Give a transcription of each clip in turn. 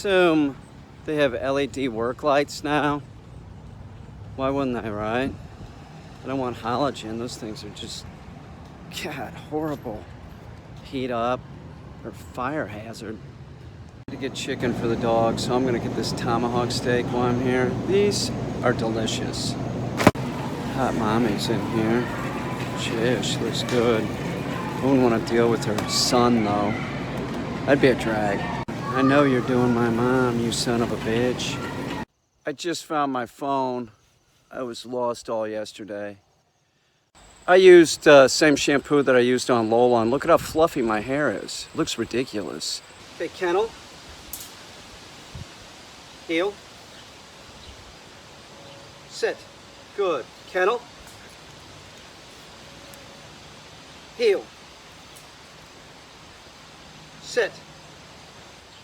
assume they have LED work lights now. Why wouldn't they, right? I don't want halogen. Those things are just, God, horrible. Heat up or fire hazard. To get chicken for the dog, so I'm gonna get this tomahawk steak while I'm here. These are delicious. Hot mommy's in here. Jeez, she looks good. I wouldn't want to deal with her son though. That'd be a drag. I know you're doing my mom, you son of a bitch. I just found my phone. I was lost all yesterday. I used same shampoo that I used on Lola, and look at how fluffy my hair is. It looks ridiculous. Okay, Kennel. Heel. Sit. Good. Kennel. Heel. Sit.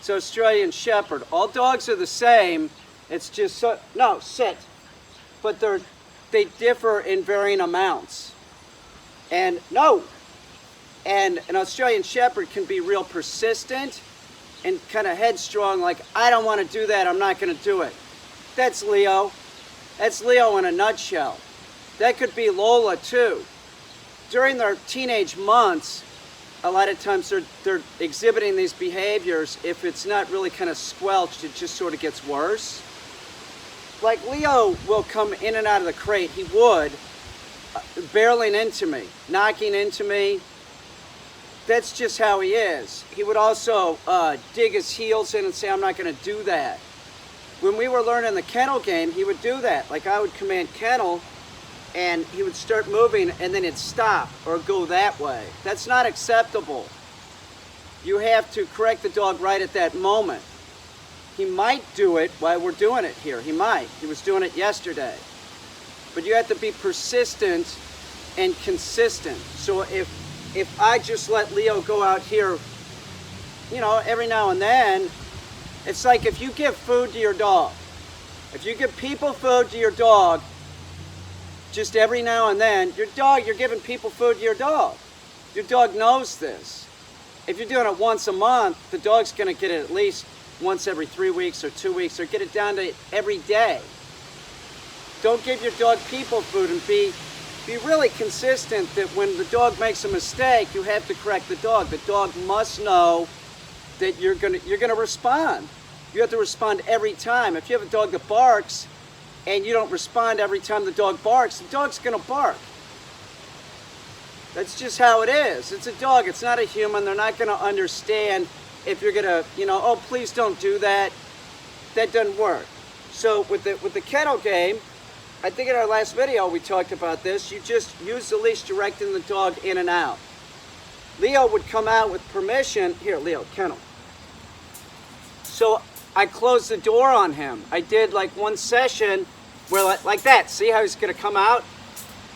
It's Australian Shepherd. All dogs are the same. It's just no, sit. But they differ in varying amounts. And no. And an Australian Shepherd can be real persistent and kind of headstrong, like, I don't want to do that, I'm not going to do it. That's Leo. That's Leo in a nutshell. That could be Lola too. During their teenage months, a lot of times they're exhibiting these behaviors. If it's not really kind of squelched, it just sort of gets worse. Like Leo will come in and out of the crate. He would, barreling into me, knocking into me. That's just how he is. He would also dig his heels in and say, I'm not going to do that. When we were learning the kennel game, he would do that. Like I would command kennel, and he would start moving, and then it'd stop or go that way. That's not acceptable. You have to correct the dog right at that moment. He might do it while we're doing it here. He might. He was doing it yesterday. But you have to be persistent and consistent. So if I just let Leo go out here, you know, every now and then, it's like if you give food to your dog. If you give people food to your dog, just every now and then, you're giving people food to your dog. Your dog knows this. If you're doing it once a month, the dog's gonna get it at least once every 3 weeks or 2 weeks, or get it down to every day. Don't give your dog people food, and be really consistent that when the dog makes a mistake, you have to correct the dog. The dog must know that you're gonna respond. You have to respond every time. If you have a dog that barks and you don't respond every time the dog barks, the dog's gonna bark. That's just how it is. It's a dog, it's not a human. They're not gonna understand if you're gonna, oh, please don't do that. That doesn't work. So with the kennel game, I think in our last video we talked about this. You just use the leash directing the dog in and out. Leo would come out with permission. Here, Leo, kennel. So I closed the door on him. I did like one session where like that. See how he's gonna come out?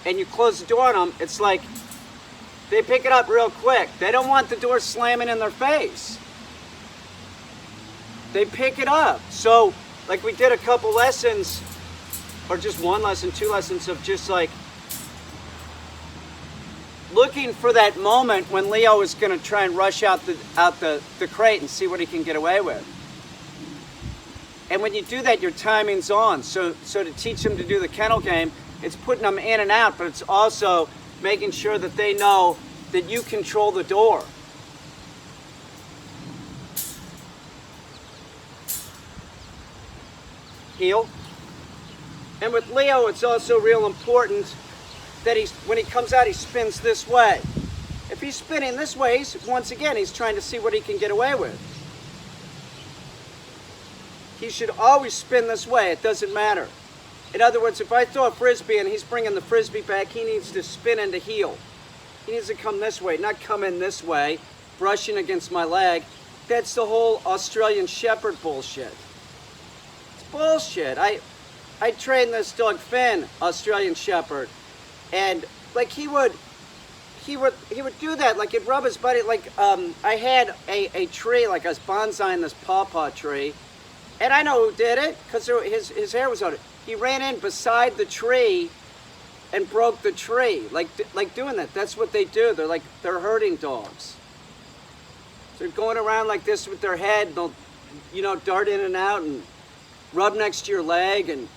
And you close the door on him. It's like they pick it up real quick. They don't want the door slamming in their face. They pick it up. So like we did a couple lessons, or just one lesson, 2 lessons of just like looking for that moment when Leo is going to try and rush out the crate and see what he can get away with. And when you do that, your timing's on. So to teach them to do the kennel game, it's putting them in and out, but it's also making sure that they know that you control the door. Heel. And with Leo, it's also real important that when he comes out, he spins this way. If he's spinning this way, once again, he's trying to see what he can get away with. He should always spin this way. It doesn't matter. In other words, if I throw a frisbee and he's bringing the frisbee back, he needs to spin into heel. He needs to come this way, not come in this way, brushing against my leg. That's the whole Australian Shepherd bullshit. It's bullshit. I trained this dog Finn, Australian Shepherd, and like he would do that. Like he'd rub his buddy. Like I had a tree, like I was bonsaiing this pawpaw tree, and I know who did it because his hair was on it. He ran in beside the tree and broke the tree, like doing that. That's what they do. They're herding dogs. So they're going around like this with their head. you know, dart in and out and rub next to your leg and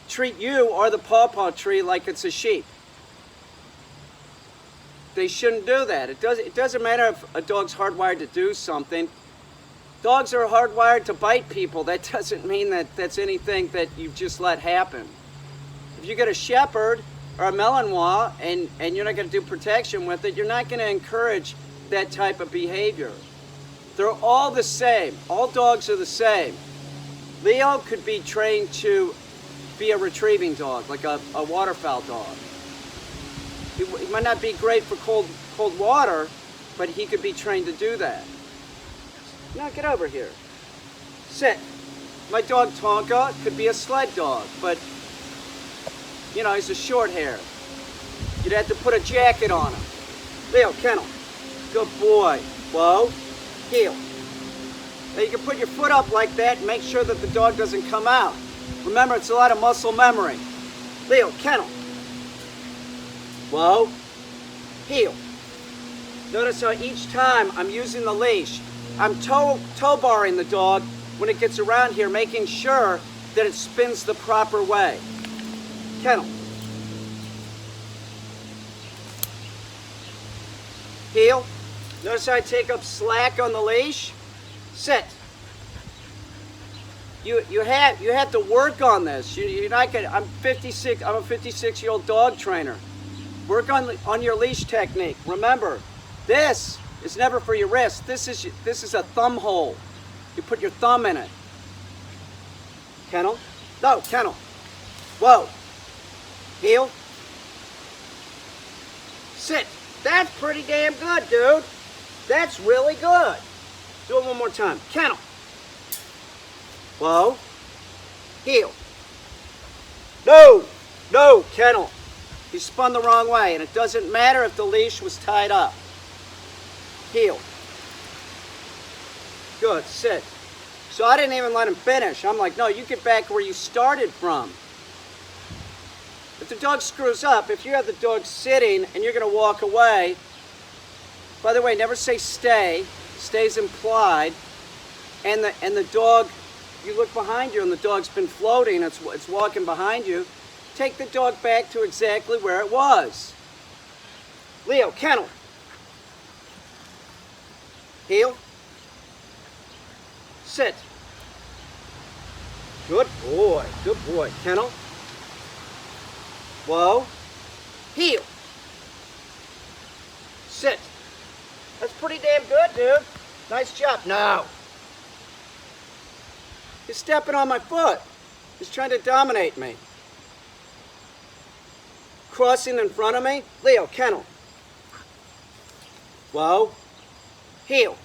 treat you or the pawpaw tree like it's a sheep. They shouldn't do that. It doesn't matter if a dog's hardwired to do something. Dogs are hardwired to bite people. That doesn't mean that that's anything that you've just let happen. If you get a shepherd or a Malinois and you're not going to do protection with it, you're not going to encourage that type of behavior. They're all the same. All dogs are the same. Leo could be trained to be a retrieving dog, like a waterfowl dog. He might not be great for cold water, but he could be trained to do that. Now get over here. Sit. My dog Tonka could be a sled dog, but you know, he's a short hair. You'd have to put a jacket on him. Leo, Kennel. Good boy. Whoa. Heel. Now you can put your foot up like that and make sure that the dog doesn't come out. Remember, it's a lot of muscle memory. Leo, Kennel. Whoa. Heel. Notice how each time I'm using the leash, I'm toe barring the dog when it gets around here, making sure that it spins the proper way. Kennel. Heel. Notice how I take up slack on the leash. Sit. You have to work on this. You're not gonna. I'm 56. I'm a 56-year-old dog trainer. Work on your leash technique. Remember, this is never for your wrist. This is a thumb hole. You put your thumb in it. Kennel. No, Kennel. Whoa. Heel. Sit. That's pretty damn good, dude. That's really good. Do it one more time. Kennel. Whoa. Heel. No. No, Kennel. He spun the wrong way, and it doesn't matter if the leash was tied up. Heel. Good. Sit. So I didn't even let him finish. I'm like, no, you get back where you started from. If the dog screws up, if you have the dog sitting and you're going to walk away, by the way, never say stay. Stay's implied. And the dog, you look behind you and the dog's been floating, it's walking behind you, take the dog back to exactly where it was. Leo, Kennel. Heel. Sit. Good boy. Good boy. Kennel. Whoa. Heel. Sit. That's pretty damn good, dude. Nice job. No. He's stepping on my foot. He's trying to dominate me. Crossing in front of me. Leo, Kennel. Whoa. Heel.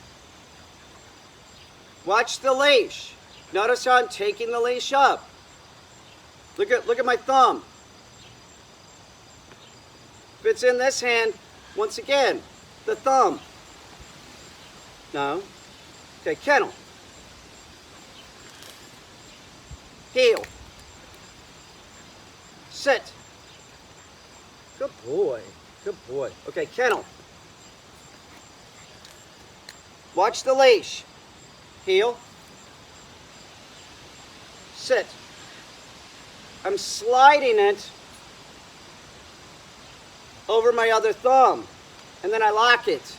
Watch the leash. Notice how I'm taking the leash up. Look at my thumb. If it's in this hand, once again, the thumb. No. Okay, Kennel. Heel. Sit. Good boy. Good boy. Okay, Kennel. Watch the leash. Heel. Sit. I'm sliding it over my other thumb, and then I lock it.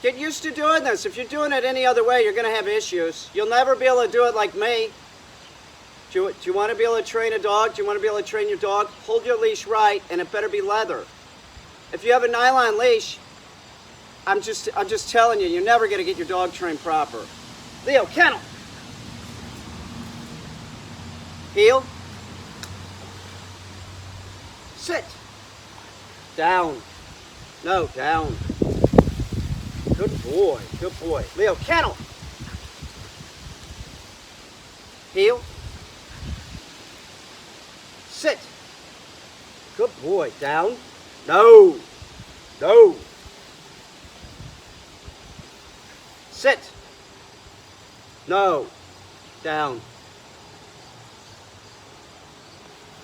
Get used to doing this. If you're doing it any other way, you're going to have issues. You'll never be able to do it like me. Do you want to be able to train a dog? Do you want to be able to train your dog? Hold your leash right, and it better be leather. If you have a nylon leash, I'm just telling you, you're never going to get your dog trained proper. Leo, Kennel. Heel. Sit. Down. No, down. Good boy. Good boy. Leo, Kennel. Heel. Sit. Good boy. Down. No. No. Sit. No. Down.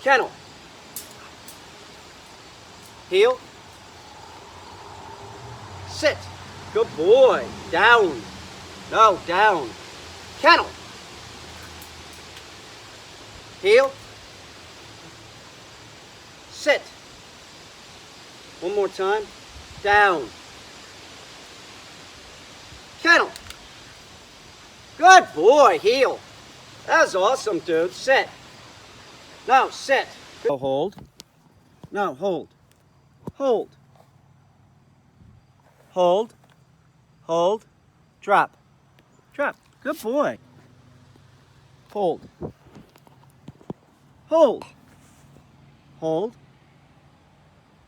Kennel. Heel. Sit. Good boy. Down. No, down. Kennel. Heel. Sit. One more time. Down. Kennel. Good boy. Heel. That was awesome, dude. Sit. No, sit. No, hold. No, hold. Hold. Hold. Hold. Drop. Drop. Good boy. Hold. Hold. Hold.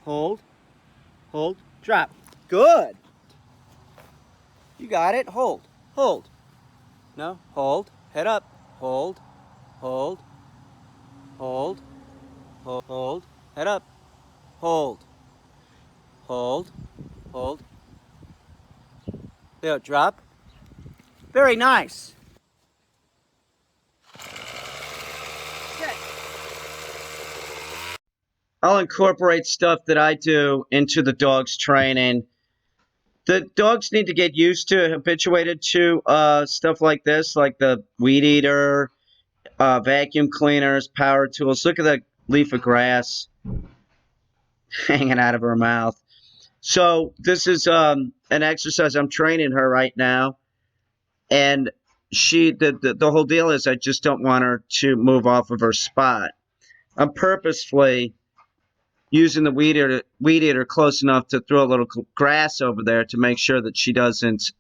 Hold. Hold. Drop. Good. You got it. Hold. Hold. No. Hold. Head up. Hold. Hold. Hold. Hold. Hold. Head up. Hold. Hold. Hold. There. Drop. Very nice. Sit. I'll incorporate stuff that I do into the dog's training. The dogs need to get used to, habituated to stuff like this, like the weed eater, vacuum cleaners, power tools. Look at the leaf of grass hanging out of her mouth. So this is an exercise I'm training her right now, and the whole deal is I just don't want her to move off of her spot. I'm purposefully using the weed eater close enough to throw a little grass over there to make sure that she doesn't,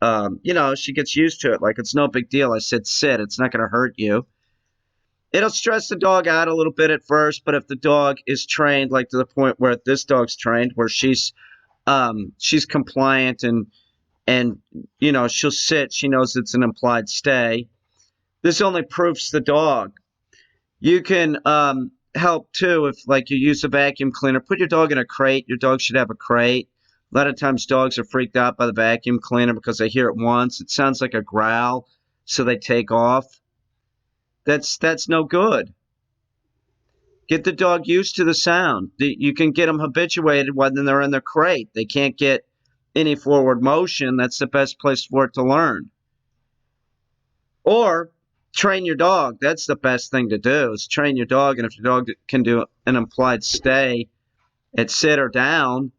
she gets used to it. Like, it's no big deal. I said sit. It's not going to hurt you. It'll stress the dog out a little bit at first, but if the dog is trained, like to the point where this dog's trained, where she's compliant and she'll sit. She knows it's an implied stay. This only proofs the dog. You can help too if, like, you use a vacuum cleaner. Put your dog in a crate. Your dog should have a crate. A lot of times dogs are freaked out by the vacuum cleaner because they hear it once. It sounds like a growl, so they take off. That's no good. Get the dog used to the sound. You can get them habituated when they're in the crate. They can't get any forward motion. That's the best place for it to learn. Or train your dog. That's the best thing to do, is train your dog. And if your dog can do an implied stay at sit or down,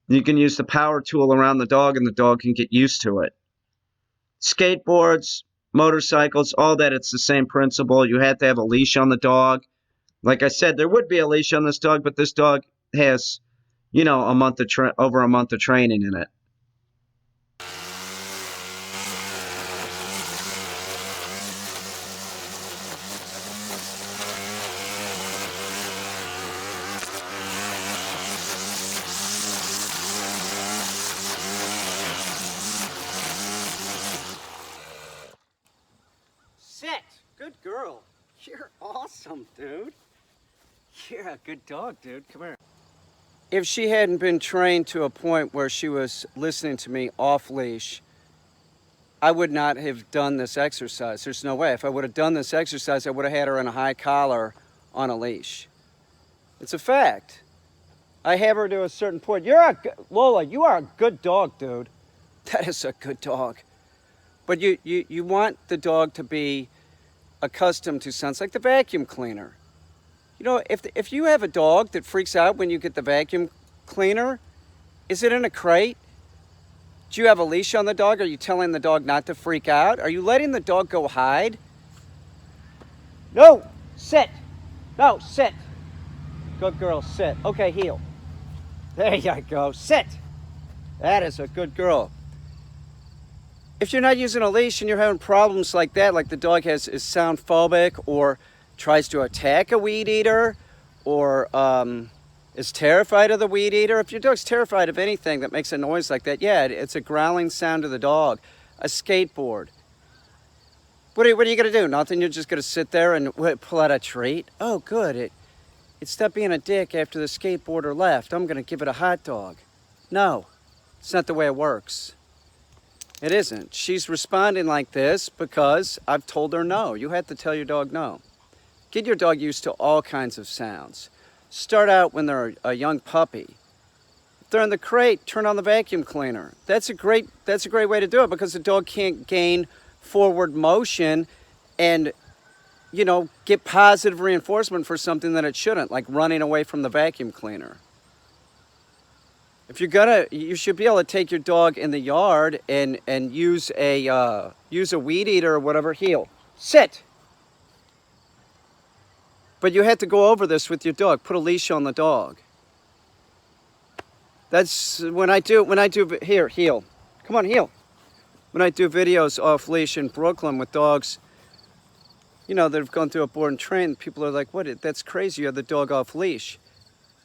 you can use the power tool around the dog and the dog can get used to it. Skateboards, motorcycles, all that, it's the same principle. You have to have a leash on the dog. Like I said, there would be a leash on this dog, but this dog has, over a month of training in it. Sit. Good girl. You're awesome, dude. You're a good dog, dude. Come here. If she hadn't been trained to a point where she was listening to me off leash, I would not have done this exercise. There's no way. If I would have done this exercise, I would have had her in a high collar on a leash. It's a fact. I have her to a certain point. Lola, you are a good dog, dude. That is a good dog. But you want the dog to be accustomed to sounds like the vacuum cleaner. You know, if you have a dog that freaks out when you get the vacuum cleaner, is it in a crate? Do you have a leash on the dog? Are you telling the dog not to freak out? Are you letting the dog go hide? No, sit. No, sit. Good girl, sit. Okay, heel. There you go, sit. That is a good girl. If you're not using a leash and you're having problems like that, like the dog is sound phobic or tries to attack a weed eater or is terrified of the weed eater. If your dog's terrified of anything that makes a noise like that, yeah, it's a growling sound to the dog. A skateboard. What are you going to do? Nothing? You're just going to sit there and pull out a treat? Oh, good. It stopped being a dick after the skateboarder left. I'm going to give it a hot dog. No, it's not the way it works. It isn't. She's responding like this because I've told her no. You have to tell your dog no. Get your dog used to all kinds of sounds. Start out when they're a young puppy. they're in the crate, turn on the vacuum cleaner. That's a great way to do it, because the dog can't gain forward motion and, you know, get positive reinforcement for something that it shouldn't, like running away from the vacuum cleaner. If you're gonna, you should be able to take your dog in the yard and use a weed eater or whatever. Heel, sit. But you have to go over this with your dog. Put a leash on the dog. That's when I do here, heel. Come on, heel. When I do videos off leash in Brooklyn with dogs, you know, that have gone through a board and train, people are like, "What? That's crazy. You have the dog off leash."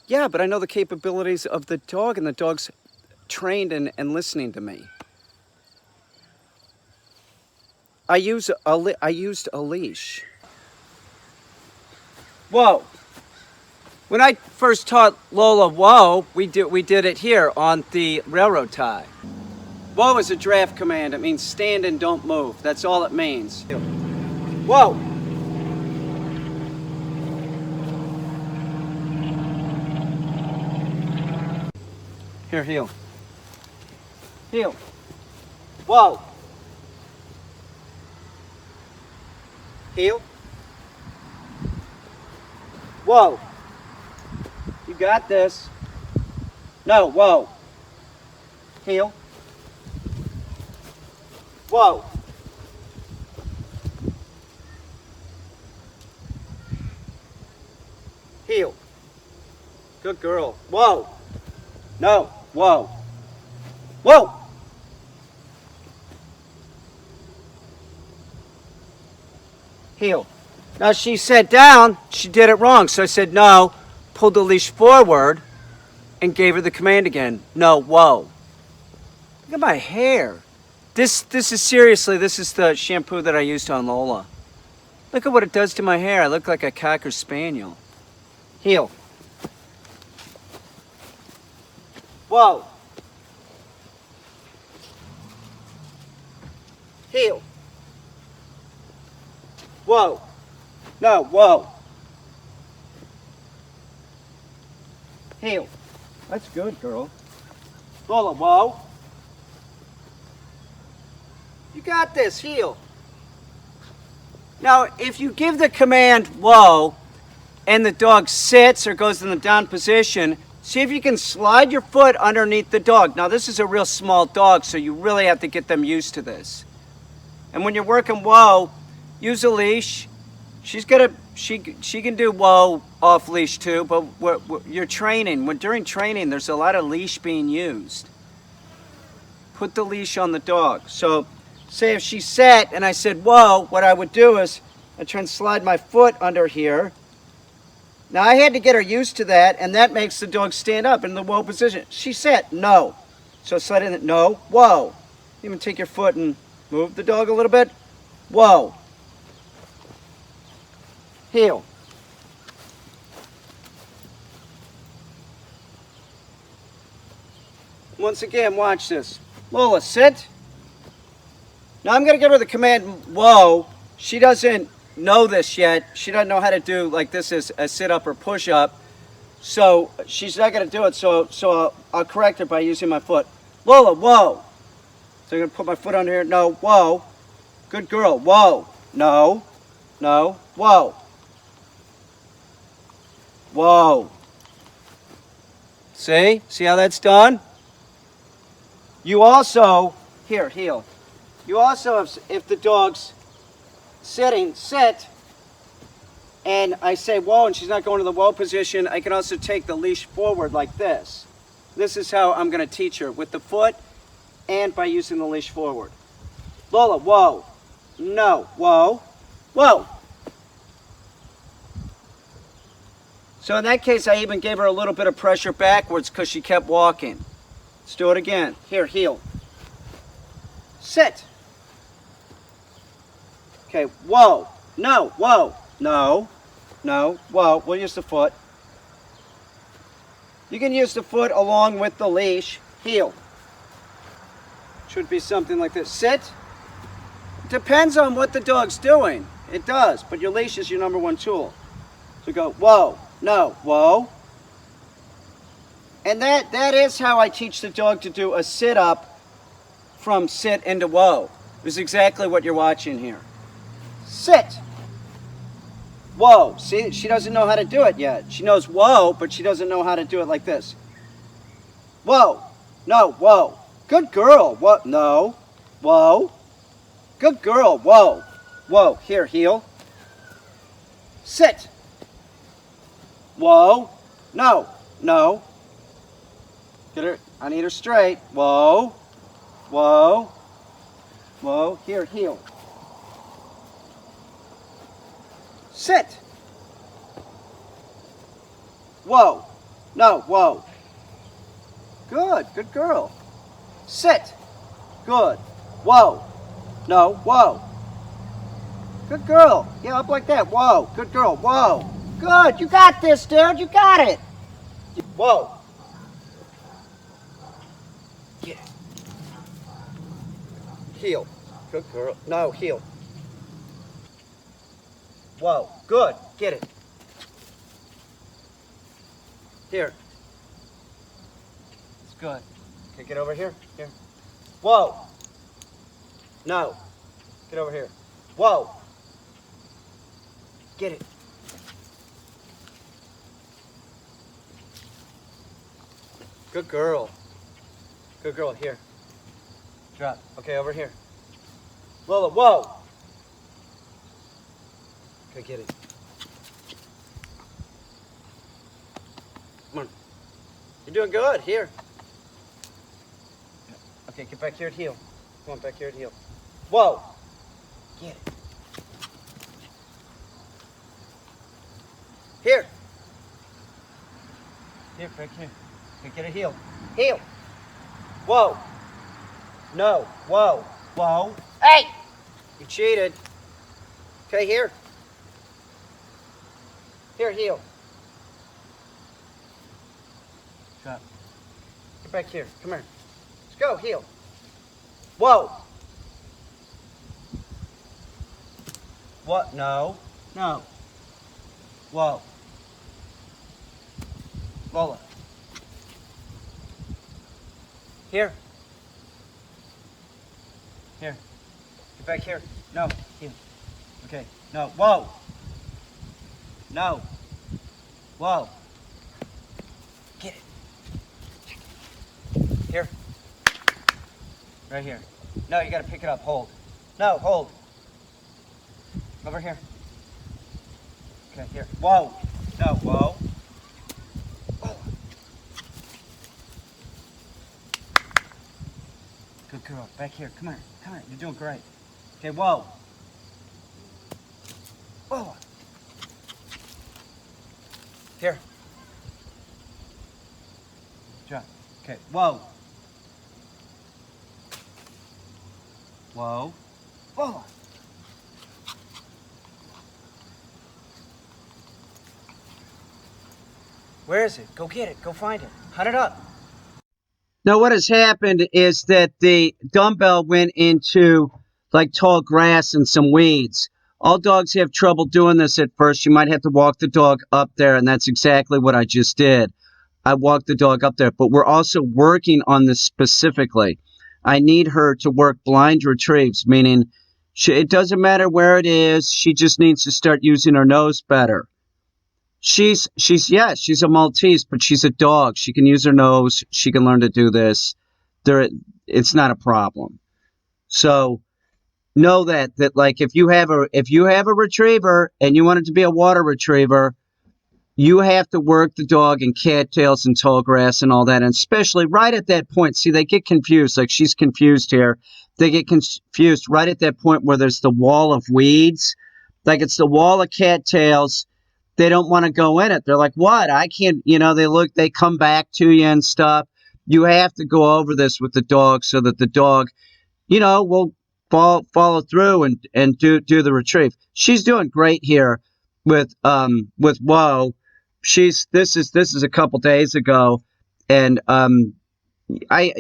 Yeah, but I know the capabilities of the dog, and the dog's trained and listening to me. I used a leash. Whoa. When I first taught Lola whoa, we did it here on the railroad tie. Whoa is a draft command. It means stand and don't move. That's all it means. Whoa. Here, heel. Heel. Whoa. Heel. Whoa. You got this. No, whoa. Heel. Whoa. Heel. Good girl. Whoa. No. Whoa. Whoa. Heel. Now she sat down, she did it wrong. So I said no, pulled the leash forward and gave her the command again. No, whoa. Look at my hair. This is seriously, this is the shampoo that I used on Lola. Look at what it does to my hair. I look like a Cocker Spaniel. Heel. Whoa. Heel. Whoa. No, whoa. Heel. That's good, girl. Lola, whoa. You got this, heel. Now, if you give the command whoa, and the dog sits or goes in the down position, see if you can slide your foot underneath the dog. Now, this is a real small dog, so you really have to get them used to this. And when you're working whoa, use a leash. She can do whoa off leash too, but you're training. During training, there's a lot of leash being used. Put the leash on the dog. So, say if she sat and I said whoa, what I would do is I try and slide my foot under here. Now I had to get her used to that, and that makes the dog stand up in the whoa position. She sat, no. So slide in, no, whoa. Even take your foot and move the dog a little bit. Whoa. Heel. Once again, watch this. Lola, sit. Now I'm going to give her the command, whoa. She doesn't know this yet. She doesn't know how to do like this as a sit-up or push-up. So she's not going to do it, so I'll correct her by using my foot. Lola, whoa. So I'm going to put my foot under here. No, whoa. Good girl, whoa. No, no, whoa. Whoa. See how that's done? You also, here, heel. You also, if the dog's sitting, sit, and I say whoa, and she's not going to the whoa position, I can also take the leash forward like this. This is how I'm going to teach her, with the foot and by using the leash forward. Lola, whoa. No, whoa, whoa. So in that case, I even gave her a little bit of pressure backwards because she kept walking. Let's do it again. Here, heel. Sit. Okay, whoa. No, whoa. No, no, whoa. We'll use the foot. You can use the foot along with the leash. Heel. Should be something like this. Sit. Depends on what the dog's doing. It does, but your leash is your number one tool. So go, whoa. No, whoa. And that is how I teach the dog to do a sit-up from sit into whoa. Is exactly what you're watching here. Sit. Whoa. See, she doesn't know how to do it yet. She knows whoa, but she doesn't know how to do it like this. Whoa. No, whoa. Good girl. What? No. Whoa. Good girl. Whoa. Whoa. Here, heel. Sit. Whoa. No. No. Get her. I need her straight. Whoa. Whoa. Whoa. Here, heel. Sit. Whoa. No. Whoa. Good. Good girl. Sit. Good. Whoa. No. Whoa. Good girl. Yeah, up like that. Whoa. Good girl. Whoa. Good. You got this, dude. You got it. Whoa. Get it. Heel. Good girl. No, heel. Whoa. Good. Get it. Here. It's good. Okay, get over here. Here. Whoa. No. Get over here. Whoa. Get it. Good girl. Good girl. Here. Drop. Okay, over here. Lola, whoa. Okay, get it. Come on. You're doing good. Here. Okay, get back here at heel. Come on, back here at heel. Whoa. Get it. Here. Here, back here. Okay, get a heel. Heel. Whoa. No. Whoa. Whoa. Hey! You cheated. Okay, here. Here, heel. Drop. Get back here. Come here. Let's go, heel. Whoa. What? No. No. Whoa. Lola. Here. Here. Get back here. No. Here. Okay. No. Whoa. No. Whoa. Get it. Here. Right here. No, you gotta pick it up. Hold. No, hold. Over here. Okay, here. Whoa. No, whoa. Whoa. Good girl. Back here. Come here. Come here. You're doing great. Okay, whoa. Whoa. Here. Drop. Okay, whoa. Whoa. Whoa. Where is it? Go get it. Go find it. Hunt it up. Now, what has happened is that the dumbbell went into like tall grass and some weeds. All dogs have trouble doing this at first. You might have to walk the dog up there, and that's exactly what I just did. I walked the dog up there, but we're also working on this specifically. I need her to work blind retrieves, meaning it doesn't matter where it is. She just needs to start using her nose better. She's a Maltese, but she's a dog. She can use her nose. She can learn to do this. It's not a problem. So know that like if you have a retriever and you want it to be a water retriever, you have to work the dog in cattails and tall grass and all that, and especially right at that point. See, they get confused. Like she's confused here. They get confused right at that point where there's the wall of weeds. Like it's the wall of cattails. They don't want to go in it. They're like, what? I can't, they come back to you and stuff. You have to go over this with the dog so that the dog, will follow through and do the retrieve. She's doing great here with Whoa. This is a couple days ago, and I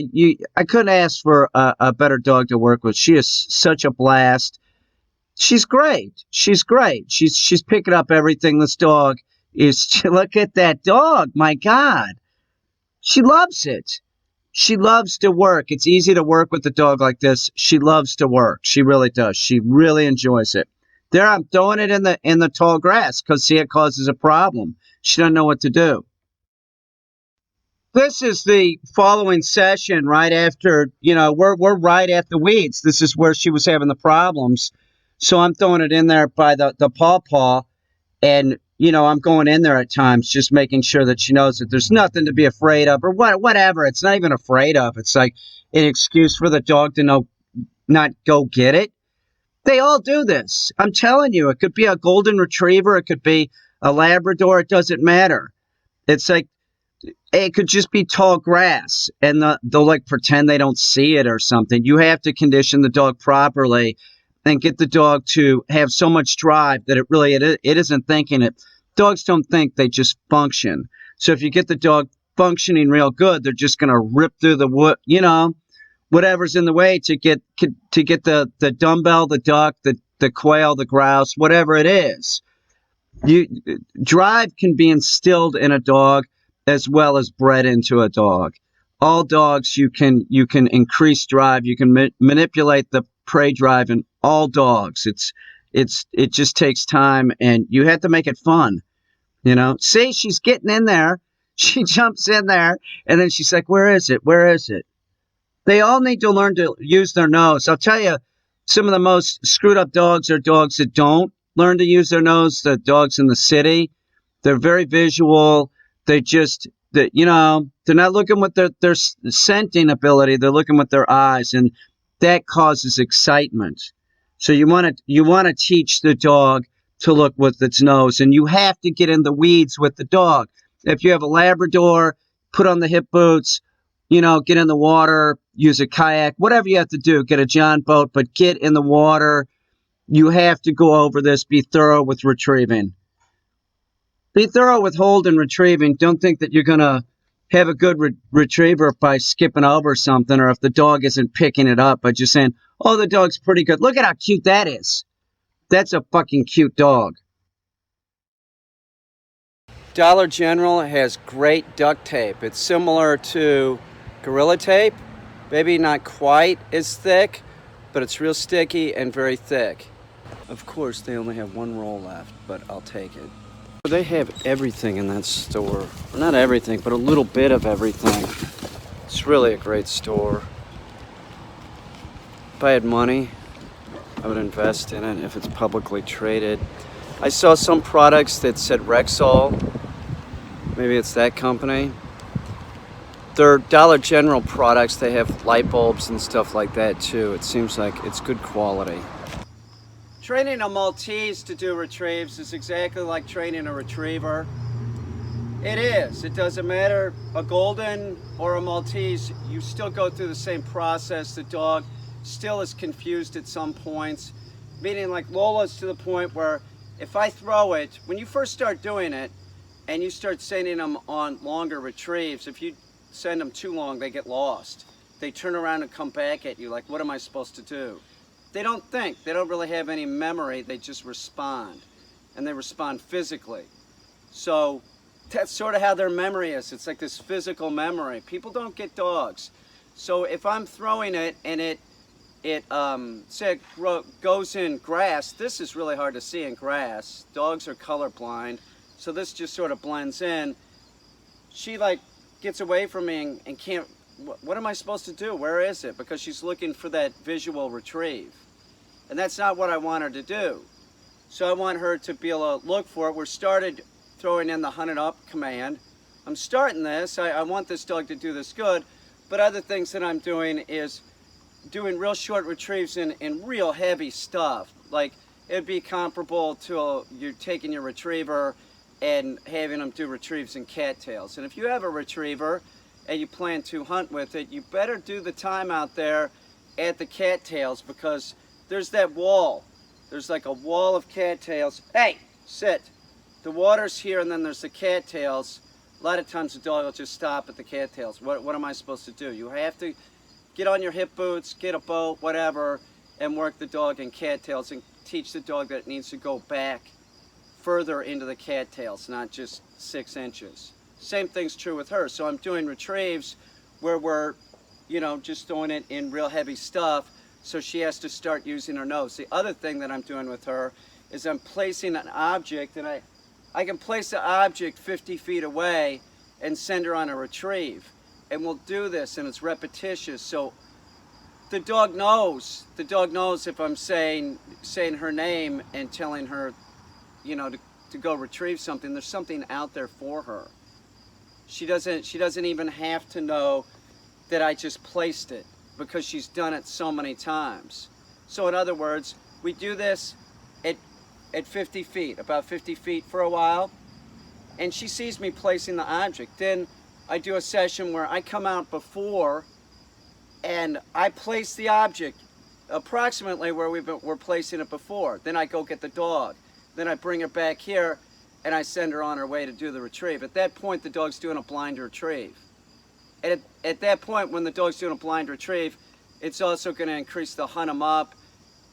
couldn't ask for a better dog to work with. She is such a blast. She's great. She's picking up everything. This dog is. Look at that dog. My God. She loves it. She loves to work. It's easy to work with a dog like this. She loves to work. She really does. She really enjoys it. There, I'm throwing it in the tall grass because see, it causes a problem. She doesn't know what to do. This is the following session right after, we're right at the weeds. This is where she was having the problems. So I'm throwing it in there by the pawpaw. And, I'm going in there at times, just making sure that she knows that there's nothing to be afraid of or whatever. It's not even afraid of. It's like an excuse for the dog to not go get it. They all do this. I'm telling you, it could be a golden retriever. It could be a Labrador. It doesn't matter. It's like, it could just be tall grass and they'll like pretend they don't see it or something. You have to condition the dog properly and get the dog to have so much drive that it isn't thinking it. Dogs don't think, they just function. So if you get the dog functioning real good, they're just going to rip through the wood, whatever's in the way to get the dumbbell, the duck, the quail, the grouse, whatever it is. You drive can be instilled in a dog as well as bred into a dog. All dogs you can increase drive. You can manipulate the prey drive in all dogs. It just takes time, and you have to make it fun. See, she's getting in there. She jumps in there, and then she's like, "Where is it? Where is it?" They all need to learn to use their nose. I'll tell you, some of the most screwed up dogs are dogs that don't learn to use their nose. The dogs in the city, they're very visual. They're not looking with their scenting ability. They're looking with their eyes, and that causes excitement. So you want to teach the dog to look with its nose, and you have to get in the weeds with the dog. If you have a Labrador, put on the hip boots, get in the water, use a kayak, whatever you have to do, get a John boat, but get in the water. You have to go over this, be thorough with retrieving. Be thorough with hold and retrieving. Don't think that you're going to have a good retriever by skipping over something, or if the dog isn't picking it up by just saying, "Oh, the dog's pretty good. Look at how cute that is." That's a fucking cute dog. Dollar General has great duct tape. It's similar to Gorilla Tape. Maybe not quite as thick, but it's real sticky and very thick. Of course, they only have one roll left, but I'll take it. They have everything in that store. Well, not everything, but a little bit of everything. It's really a great store. If I had money, I would invest in it if it's publicly traded. I saw some products that said Rexall. Maybe it's that company. They're Dollar General products. They have light bulbs and stuff like that too. It seems like it's good quality. Training a Maltese to do retrieves is exactly like training a retriever. It is. It doesn't matter, a golden or a Maltese, you still go through the same process. The dog still is confused at some points, meaning like Lola's to the point where if I throw it, when you first start doing it and you start sending them on longer retrieves, if you send them too long, they get lost. They turn around and come back at you like, what am I supposed to do? They don't think. They don't really have any memory. They just respond. And they respond physically. So that's sort of how their memory is. It's like this physical memory. People don't get dogs. So if I'm throwing it and it say it goes in grass, this is really hard to see in grass. Dogs are colorblind. So this just sort of blends in. She like gets away from me and can't, what am I supposed to do? Where is it? Because she's looking for that visual retrieve. And that's not what I want her to do. So I want her to be able to look for it. We're started throwing in the hunted up command. I'm starting this. I want this dog to do this good. But other things that I'm doing is doing real short retrieves in real heavy stuff. Like it'd be comparable to you taking your retriever and having them do retrieves in cattails. And if you have a retriever and you plan to hunt with it, you better do the time out there at the cattails, because there's that wall. There's like a wall of cattails. Hey, sit. The water's here and then there's the cattails. A lot of times the dog will just stop at the cattails. What am I supposed to do? You have to get on your hip boots, get a boat, whatever, and work the dog in cattails and teach the dog that it needs to go back further into the cattails, not just 6 inches. Same thing's true with her. So I'm doing retrieves where we're, you know, just doing it in real heavy stuff, so she has to start using her nose. The other thing that I'm doing with her is I'm placing an object, and I can place the object 50 feet away and send her on a retrieve. And we'll do this, and it's repetitious, so the dog knows. The dog knows if I'm saying her name and telling her, you know, to go retrieve something. There's something out there for her. She doesn't even have to know that I just placed it, because she's done it so many times. So in other words, we do this at 50 feet, about 50 feet for a while, and she sees me placing the object. Then I do a session where I come out before and I place the object approximately where we're placing it before. Then I go get the dog. Then I bring her back here and I send her on her way to do the retrieve. At that point, the dog's doing a blind retrieve. And at that point, when the dog's doing a blind retrieve, it's also going to increase the hunt 'em up.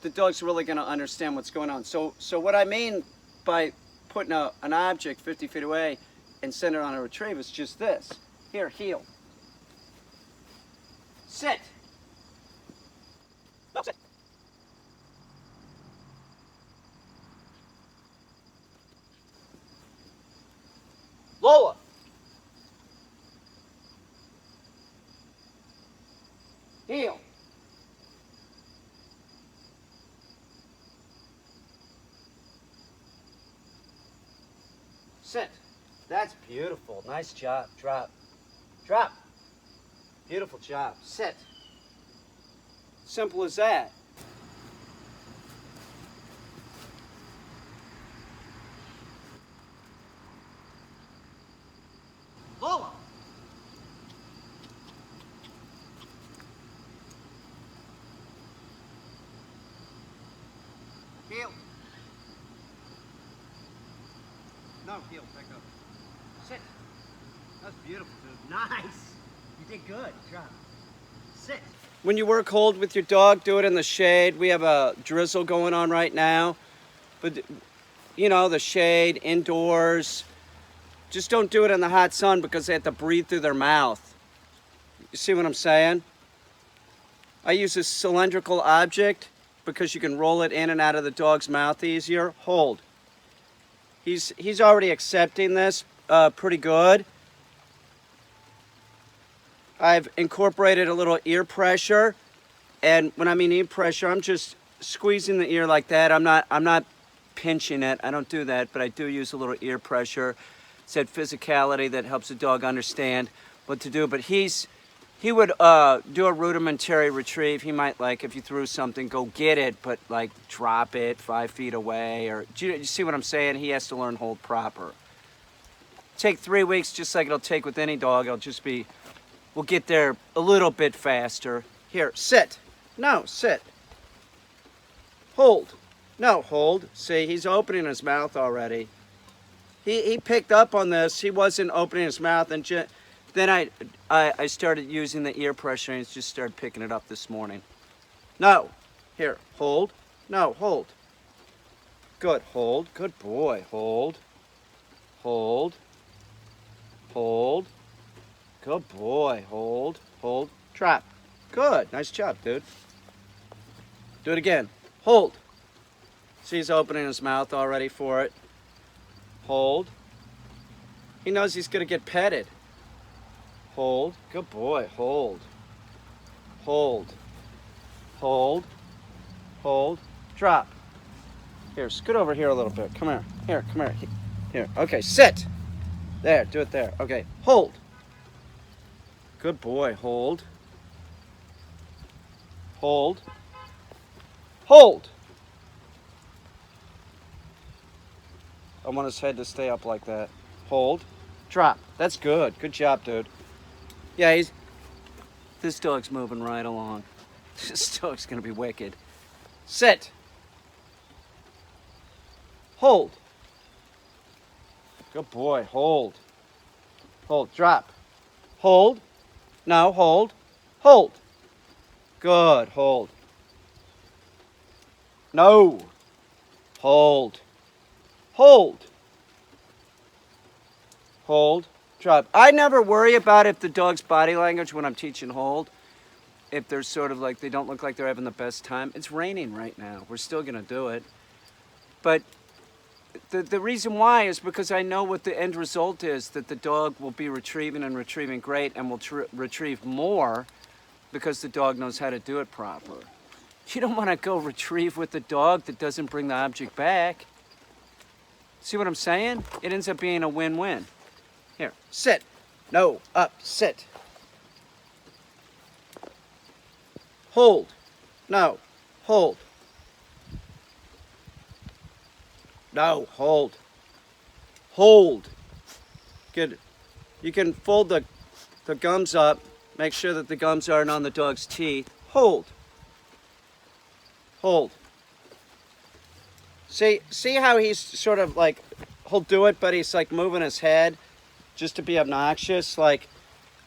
The dog's really going to understand what's going on. So what I mean by putting an object 50 feet away and send it on a retrieve is just this. Here, heel. Sit. No, sit. Lola. Heel. Sit. That's beautiful. Nice job. Drop. Drop. Beautiful job. Sit. Simple as that. Lola. Heel. No, heel, back up. Sit. That's beautiful, dude. Nice. You did good. Drop. Sit. When you work hold with your dog, do it in the shade. We have a drizzle going on right now. But, you know, the shade, indoors. Just don't do it in the hot sun because they have to breathe through their mouth. You see what I'm saying? I use a cylindrical object because you can roll it in and out of the dog's mouth easier. Hold. He's already accepting this pretty good. I've incorporated a little ear pressure, and when I mean ear pressure, I'm just squeezing the ear like that. I'm not pinching it. I don't do that, but I do use a little ear pressure. It's that physicality that helps the dog understand what to do. But he would do a rudimentary retrieve. He might, like, if you threw something, go get it, but like drop it 5 feet away. Or do you see what I'm saying? He has to learn hold proper. Take 3 weeks, just like it'll take with any dog. It'll just be, we'll get there a little bit faster. Here, sit. No, sit. Hold. No, hold. See, he's opening his mouth already. He picked up on this. He wasn't opening his mouth, and then I started using the ear pressure, and he just started picking it up this morning. No. Here, hold. No, hold. Good, hold. Good boy. Hold. Hold. Hold. Good boy. Hold. Hold. Drop. Good. Nice job, dude. Do it again. Hold. See, he's opening his mouth already for it. Hold. He knows he's going to get petted. Hold. Good boy. Hold. Hold. Hold. Hold. Drop. Here, scoot over here a little bit. Come here. Here, come here. Here. Okay, sit. There, do it there. Okay, hold. Good boy. Hold. Hold. Hold. I want his head to stay up like that. Hold. Drop. That's good. Good job, dude. Yeah, this dog's moving right along. This dog's gonna be wicked. Sit. Hold. Good boy. Hold. Hold. Drop. Hold. No, hold. Hold. Good. Hold. No. Hold. Hold. Hold. Drop. I never worry about if the dog's body language when I'm teaching hold, if they're sort of like, they don't look like they're having the best time. It's raining right now. We're still going to do it. But the reason why is because I know what the end result is, that the dog will be retrieving and retrieving great and will retrieve more because the dog knows how to do it proper. You don't want to go retrieve with the dog that doesn't bring the object back. See what I'm saying? It ends up being a win-win. Here, sit. No, up, sit. Hold. No, hold. No, hold. Hold. Good. You can fold the gums up. Make sure that the gums aren't on the dog's teeth. Hold. Hold. See how he's sort of like, he'll do it, but he's like moving his head just to be obnoxious. Like,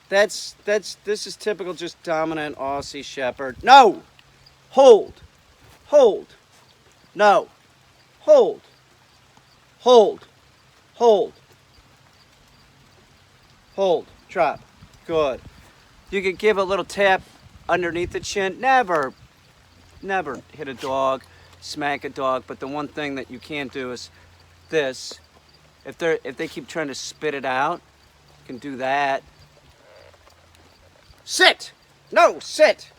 this is typical just dominant Aussie Shepherd. No! Hold. Hold. No. Hold. Hold. Hold. Hold. Drop. Good. You could give a little tap underneath the chin. Never hit a dog, smack a dog, but the one thing that you can't do is this. If they keep trying to spit it out, you can do that. Sit! No, sit!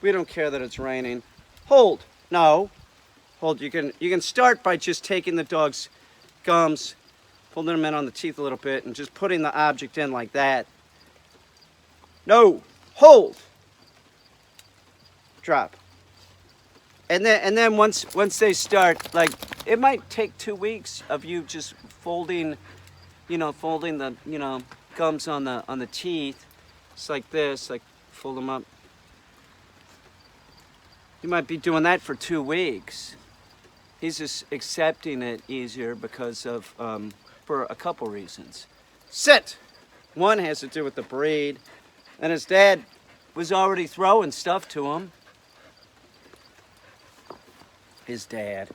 We don't care that it's raining. Hold. No. Hold. You can start by just taking the dog's gums, pulling them in on the teeth a little bit, and just putting the object in like that. No. Hold. Drop. And then once they start, like, it might take 2 weeks of you just folding the gums on the teeth. It's like this, like fold them up. You might be doing that for 2 weeks. He's just accepting it easier because of for a couple reasons. Sit. One has to do with the breed, and his dad was already throwing stuff to him. His dad.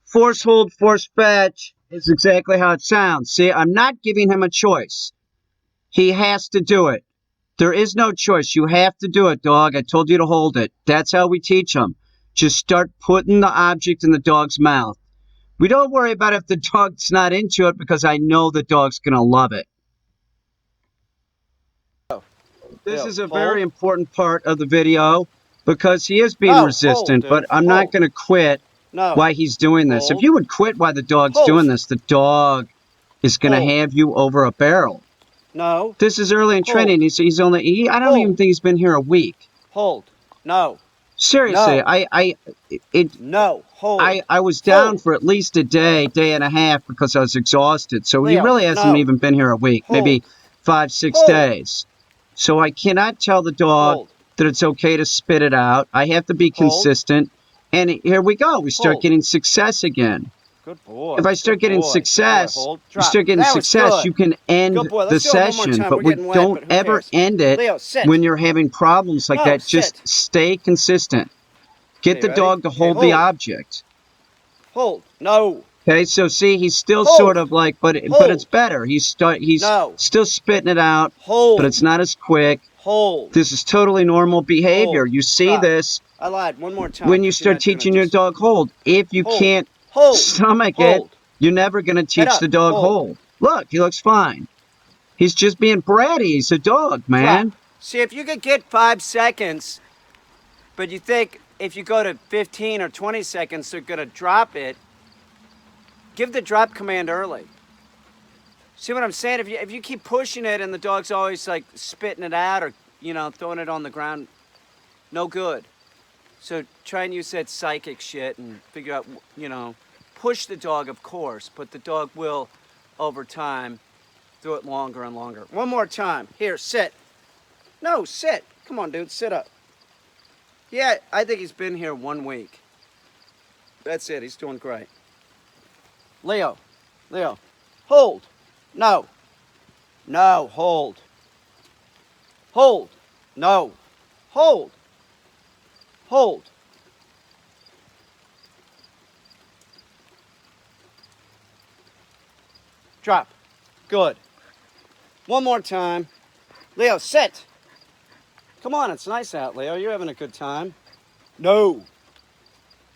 Force hold, force fetch is exactly how it sounds. See, I'm not giving him a choice. He has to do it. There is no choice. You have to do it, dog. I told you to hold it. That's how we teach him. Just start putting the object in the dog's mouth. We don't worry about if the dog's not into it because I know the dog's going to love it. This is a very important part of the video because he is being resistant, but I'm not going to quit while he's doing this. If you would quit while the dog's doing this, the dog is going to have you over a barrel. No. This is early in training. He's only, I don't even think he's been here a week. Hold. No. Seriously, No. Hold. I was down for at least a day and a half because I was exhausted. So he really hasn't even been here a week, maybe 5, 6 days. So I cannot tell the dog that it's okay to spit it out. I have to be consistent. And here we go. We start getting success again. Good boy. If I start getting success, you can end the session. But we don't ever end it when you're having problems like that. Just stay consistent. Get the dog to hold the object. Hold. No. Okay, so see, he's still sort of like, but it's better. He's still spitting it out, but it's not as quick. Hold. This is totally normal behavior. You see this. I lied. One more time. When you start teaching your dog hold. If you can't stomach it, you're never going to teach the dog hold. Look, he looks fine. He's just being bratty. He's a dog, man. See, if you could get 5 seconds, but you think if you go to 15 or 20 seconds, they're going to drop it, give the drop command early. See what I'm saying? If you keep pushing it and the dog's always like spitting it out or, throwing it on the ground, no good. So try and use that psychic shit and figure out, push the dog, of course, but the dog will, over time, do it longer and longer. One more time. Here, sit. No, sit. Come on, dude, sit up. Yeah, I think he's been here 1 week. That's it. He's doing great. Leo. Hold. No. No, hold. Hold. No. Hold. Hold. Drop. Good. One more time. Leo, sit. Come on, it's nice out, Leo. You're having a good time. No.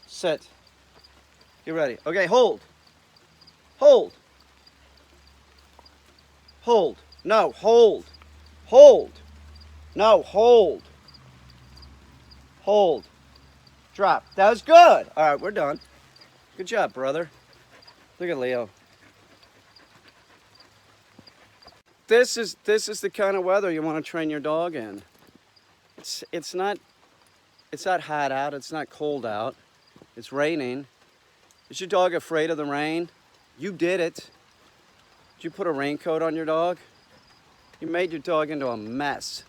Sit. Get ready. Okay, hold. Hold. Hold. No, hold. Hold. No, hold. Hold. Drop. That was good. All right, we're done. Good job, brother. Look at Leo. This is the kind of weather you want to train your dog in. It's not hot out, it's not cold out. It's raining. Is your dog afraid of the rain? You did it. Did you put a raincoat on your dog? You made your dog into a mess.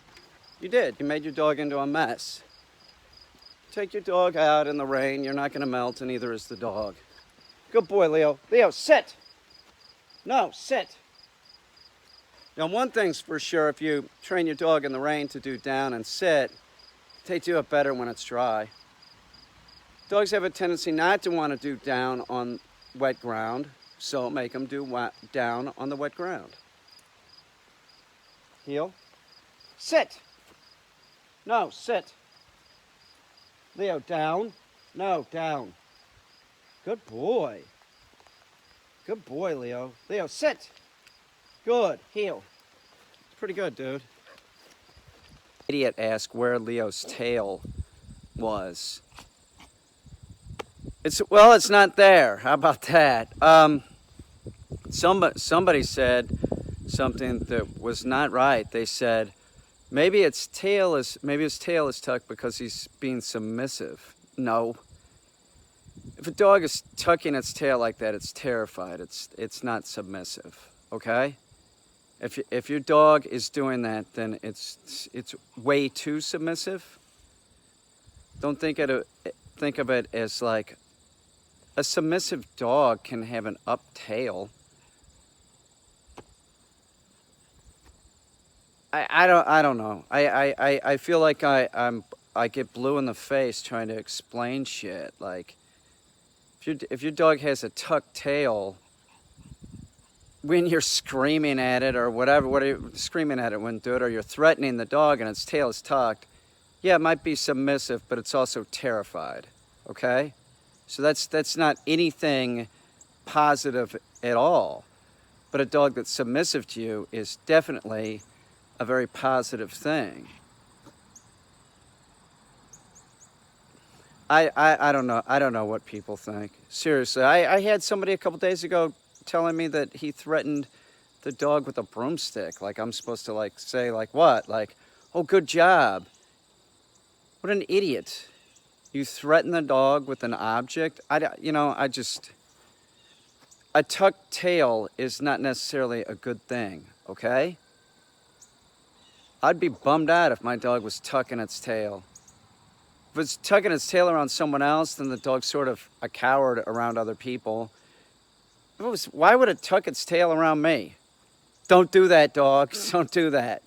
You did. You made your dog into a mess. Take your dog out in the rain. You're not going to melt, and neither is the dog. Good boy, Leo. Leo, sit. No, sit. Now, one thing's for sure, if you train your dog in the rain to do down and sit, they do it better when it's dry. Dogs have a tendency not to want to do down on wet ground, so make them do down on the wet ground. Heel. Sit. No, sit. Leo, down. No, down. Good boy. Good boy, Leo. Leo, sit. Good. Heel. Pretty good, dude. Idiot asked where Leo's tail was. It's not there. How about that? Somebody said something that was not right. They said maybe his tail is tucked because he's being submissive. No. If a dog is tucking its tail like that, it's terrified. It's not submissive. Okay? If your dog is doing that, then it's way too submissive. Don't think of it as like a submissive dog can have an up tail. I don't know. I feel like I get blue in the face trying to explain shit. Like if your dog has a tucked tail, when you're screaming at it or whatever, what are you screaming at it when do it, or you're threatening the dog and its tail is tucked, yeah, it might be submissive, but it's also terrified. Okay? So that's not anything positive at all. But a dog that's submissive to you is definitely a very positive thing. I don't know. I don't know what people think. Seriously, I had somebody a couple days ago telling me that he threatened the dog with a broomstick. Like I'm supposed to like say like what? Like, oh, good job. What an idiot. You threaten the dog with an object. A tucked tail is not necessarily a good thing, okay? I'd be bummed out if my dog was tucking its tail. If it's tucking its tail around someone else, then the dog's sort of a coward around other people. Why would it tuck its tail around me? Don't do that, dog. Don't do that.